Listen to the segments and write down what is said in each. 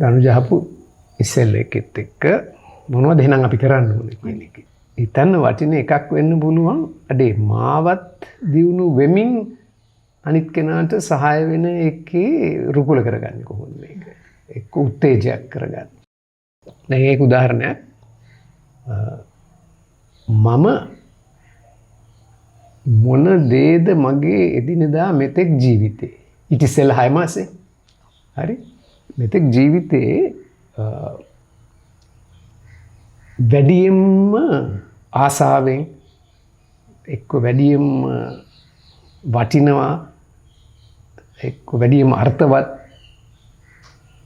දනුජහපු ඉස්සෙල්ල එකෙත් එක්ක මොනවද එහෙනම් අපි කරන්න ඕනේ කියන එක. හිතන්න වටින එකක් වෙන්න පුළුවන්. අඩේ මාවත් දියුණු වෙමින් අනිත් කෙනාට සහාය වෙන එකේ රුකුල කරගන්නේ කොහොමද මේක? එක්ක උත්තේජයක් කරගන්න. දැන් ඒක උදාහරණයක්. මම මොන දේද මගේ එදිනෙදා මෙතෙක් ජීවිතේ ඊට ඉස්සෙල්ලා 6 මාසේ හරි මෙතෙක් ජීවිතේ වැඩියෙන්ම ආසාවෙන් එක්ක වැඩියෙන්ම වටිනවා එක්ක වැඩියෙන්ම අර්ථවත්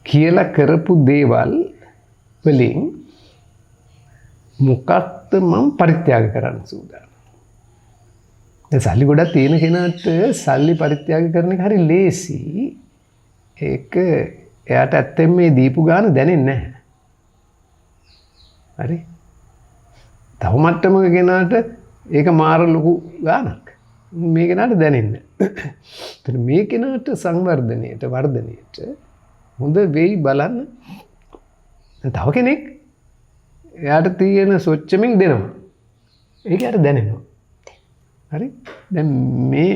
කියලා කරපු දේවල් වලින් මොකක්ද මම පරිත්‍යාග කරන්න සූදානම්. දැන් සල්ලි ගොඩක් තියෙන කෙනාට සල්ලි පරිත්‍යාග කරන එක හරි ලේසි. ඒක එයාට ඇත්තෙන් මේ දීපු ගාන දැනෙන්නේ නැහැ. හරි. තව මට්ටමක කෙනාට ඒක මාර ලොකු ගානක්. මේ කෙනාට දැනෙන්නේ නැහැ. එතන මේ කෙනාට සංවර්ධනයට වර්ධනයට හොඳ වෙයි බලන්න. තව කෙනෙක් එයාට තියෙන සොච්චමින් දෙනවා. ඒක යාට දැනෙනවා. හරි? දැන් මේ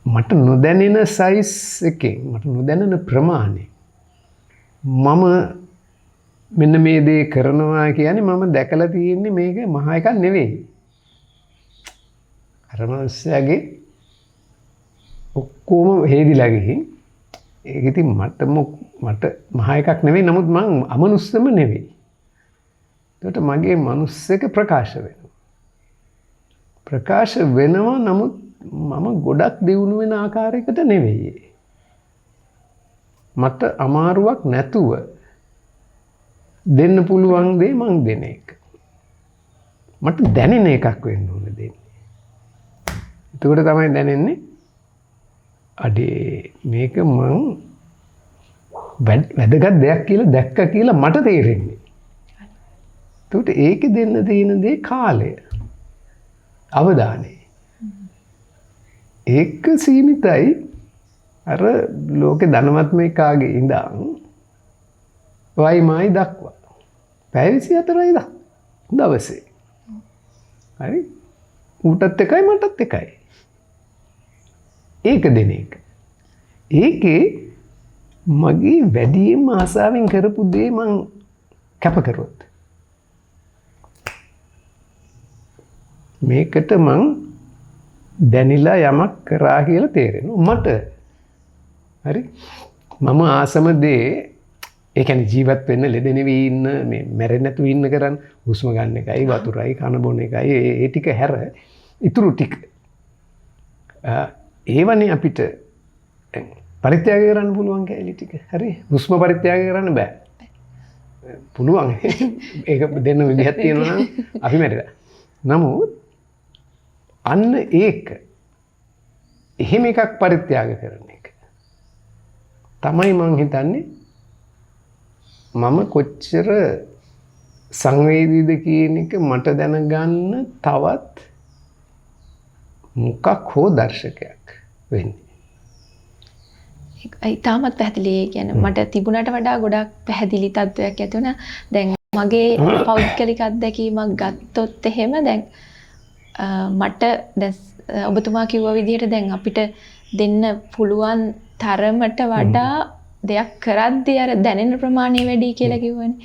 මට නොදැනෙන සයිස් එකෙන් මට නොදැනෙන ප්‍රමාණය මම මෙන්න මේ දේ කරනවා කියන්නේ මම දැකලා තියෙන්නේ මේක මහා එකක් නෙවෙයි. අර මනුස්සයාගේ ඔක්කොම හේදිලා ගිහින් ඒක ඉතින් මට මහා එකක් නෙවෙයි. නමුත් මං අමනුස්සම නෙවෙයි. ඒකට මගේ මනුස්සක ප්‍රකාශ වෙනවා. ප්‍රකාශ වෙනවා නමුත් මම ගොඩක් දියුණු වෙන ආකාරයකට නෙවෙයි. මට අමාරුවක් නැතුව දෙන්න පුළුවන් දේ මං දෙන එක. මට දැනෙන එකක් වෙන්න ඕන දෙන්නේ. එතකොට තමයි දැනෙන්නේ අඩේ මේක මං වැදගත් දෙයක් කියලා දැක්ක කියලා මට තේරෙන්නේ. එතකොට ඒකේ දෙන්න තියෙන දේ කාලය. අවධානය. ඒක සීමිතයි අර ලෝකේ ධනවත්ම එකාගේ ඉඳන් වයිමයි දක්වා. පැය 24යි දවසේ. හරි? ඌටත් එකයි මටත් එකයි. ඒක දෙන එක. ඒකේ මගේ වැඩිම ආසාවෙන් කරපු දේ මං කැප කරොත් මේකට මං දැනිලා යමක් කරා කියලා තේරෙනවා මට. හරි? මම ආසම දේ ඒ කියන්නේ ජීවත් වෙන්න ලෙඩ නෙවෙයි ඉන්න මේ මැරෙන්නේ නැතුව ඉන්න කරන් හුස්ම ගන්න එකයි වතුරයි කන බොන එකයි ඒ ටික හැර ඉතුරු ටික ඒවනේ අපිට පරිත්‍යාග කරන්න පුළුවන් කැලි ටික. හරි? හුස්ම පරිත්‍යාග කරන්න බෑ. පුළුවන්. ඒක දෙන්න විදිහක් තියෙනවා නම් අපි මැරිලා. නමුත් අන්න ඒක එහෙම එකක් පරිත්‍යාග කරන එක තමයි මං හිතන්නේ මම කොච්චර සංවේදීද කියන එක මට දැනගන්න තවත් මොකක් හෝ දර්ශකයක් වෙන්නේ. ඒ තාමත් පැහැදිලි. කියන්නේ මට තිබුණට වඩා ගොඩක් පැහැදිලි තත්වයක් ඇති වුණා. දැන් මගේ පෞද්ගලික අත්දැකීමක් ගත්තොත් එහෙම දැන් මට ඔබතුමා කිව්ව විදිහට දැන් අපිට දෙන්න පුළුවන් තරමට වඩා දෙයක් කරද්දී අර දැනෙන ප්‍රමාණය වැඩි කියලා කිව්වනේ.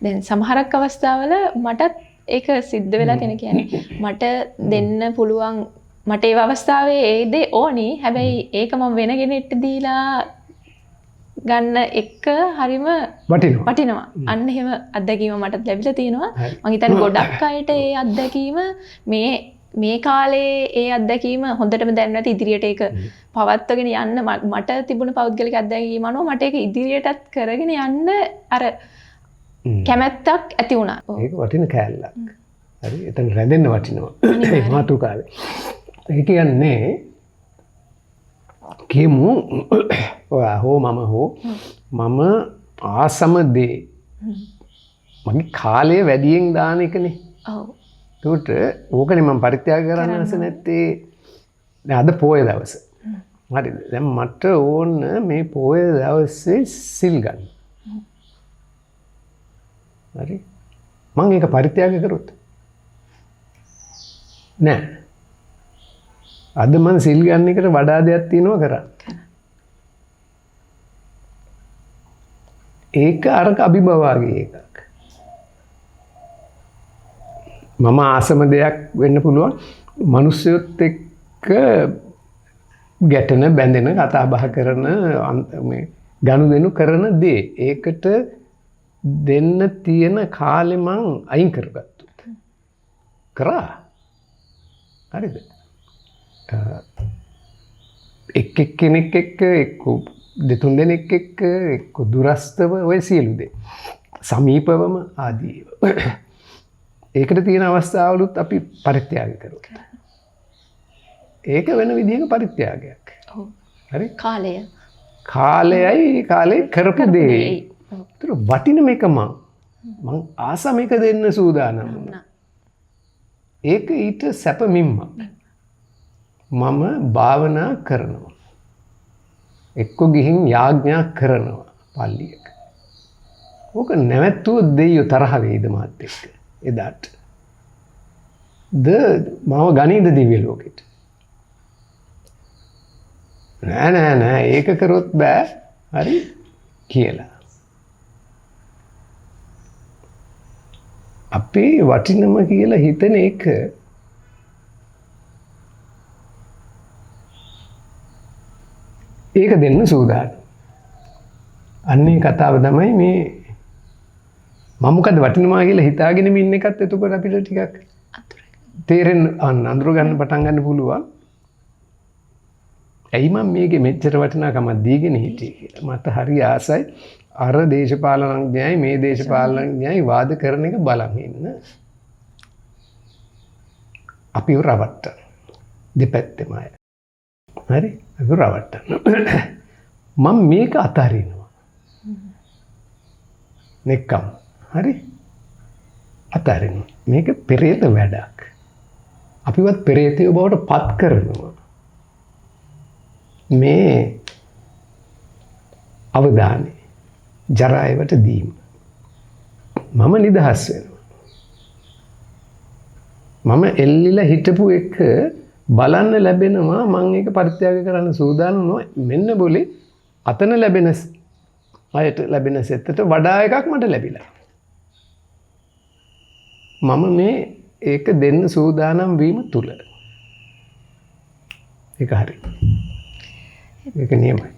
දැන් සමහරක් අවස්ථාවල මටත් ඒක සිද්ධ වෙලා තියෙන. කියන්නේ මට දෙන්න පුළුවන් මට ඒ අවස්ථාවේ ඒ දේ ඕනි. හැබැයි ඒක මම වෙන කෙනෙක්ට දීලා ගන්න එක හරිම වටිනවා. අන්න එහෙම අත්දැකීම මටත් ලැබිලා තියෙනවා. මම හිතන්නේ ගොඩක් අයට ඒ අත්දැකීම මේ කාලේ ඒ අත්දැකීම හොඳටම දැනුම් නැති ඉදිරියට ඒක පවත්වගෙන යන්න මට තිබුණ පෞද්ගලික අත්දැකීම අනුව මට ඒක ඉදිරියටත් කරගෙන යන්න අර කැමැත්තක් ඇති වුණා. ඒක වටින කෑල්ලක්. හරි? එතන රැඳෙන්න වටිනවා. ඒ මාතෘකාවේ. ඒ කියන්නේ කියමු ඔයා හෝ මම ආසම දේ මගේ කාලය වැඩියෙන් දාන එකනේ. ඔව්. ඒකට ඕකනේ මම පරිත්‍යාග කරන්න නැස නැත්තේ. දැන් අද පොය දවස. හරිද? දැන් මට ඕන මේ පොය දවසේ සිල් ගන්න. හරි? මම ඒක පරිත්‍යාග කරොත් නෑ. අද මම සිල් ගන්න එකට වඩා දෙයක් තියෙනවා කරන්න. ඒක අරක අභිභවාගේ එකක්. මම ආසම දෙයක් වෙන්න පුළුවන් මිනිස්සුත් එක්ක ගැටෙන බැඳෙන කතා බහ කරන මේ ගනුදෙනු කරන දේ ඒකට දෙන්න තියෙන කාලෙ මං අයින් කරගත්තා. කරා. හරිද? එක් කෙනෙක් එක්ක එක්ක දෙතුන් දෙනෙක් එක්ක එක්ක දුරස්තව ඔය සියලු දේ සමීපවම ආදී ඒකට තියෙන අවස්ථාවලුත් අපි පරිත්‍යාග කරොත් ඒක වෙන විදිහක පරිත්‍යාගයක්. ඔව්. හරි? කාලයයි කාලේ කරපු දේ. ඒතර වටින මේක මං ආස මේක දෙන්න සූදානම් වුණා. ඒක ඊට සැප මිම්ම. මම භාවනා කරනවා. එක්ක ගිහින් යාඥා කරනවා පල්ලියක. ඕක නැවැත්තුවොත් දෙයියෝ තරහ වෙයිද මාත් එක්ක එදාට. මාව ගනීද දිව්‍ය ලෝකෙට? නෑ ඒක කරොත් බෑ. හරි කියලා. අපේ වටිනම කියලා හිතන එක ඒක දෙන්න සූදානම්. අන්නේ කතාව තමයි මේ මම මොකද වටිනවා කියලා හිතාගෙන ඉන්න එකත් එතකොට අපිට ටිකක් තේරෙන්න අඳුර ගන්න පටන් ගන්න පුළුවන්. ඇයි මම මේකේ මෙච්චර වටිනාකමක් දීගෙන හිටියේ කියලා. මට හරි ආසයි අර දේශපාලනඥයයි මේ දේශපාලනඥයයි වාද කරන එක බලන් ඉන්න. අපිව රවට්ටන. දෙපැත්තෙම අය. හරි? අපිව රවට්ටන. මම මේක අතාරිනවා. නෙක්කම්. හරි? අතාරිනවා. මේක පෙරේත වැඩක්. අපිවත් පෙරේතයෝ බවට පත් කරනවා. මේ අවධානය ජරායවට දීම. මම නිදහස් වෙනවා. මම එල්ලිලා හිටපු එක බලන්න ලැබෙනවා. මම ඒක පරිත්‍යාග කරන්න සූදානම් නෝ. මෙන්න બોලේ අතන ලැබෙන අයට ලැබෙන සෙත්තට වඩා එකක් මට ලැබිලා. මම මේ ඒක දෙන්න සූදානම් වීම තුල. ඒක හරි. ඒක නියමයි.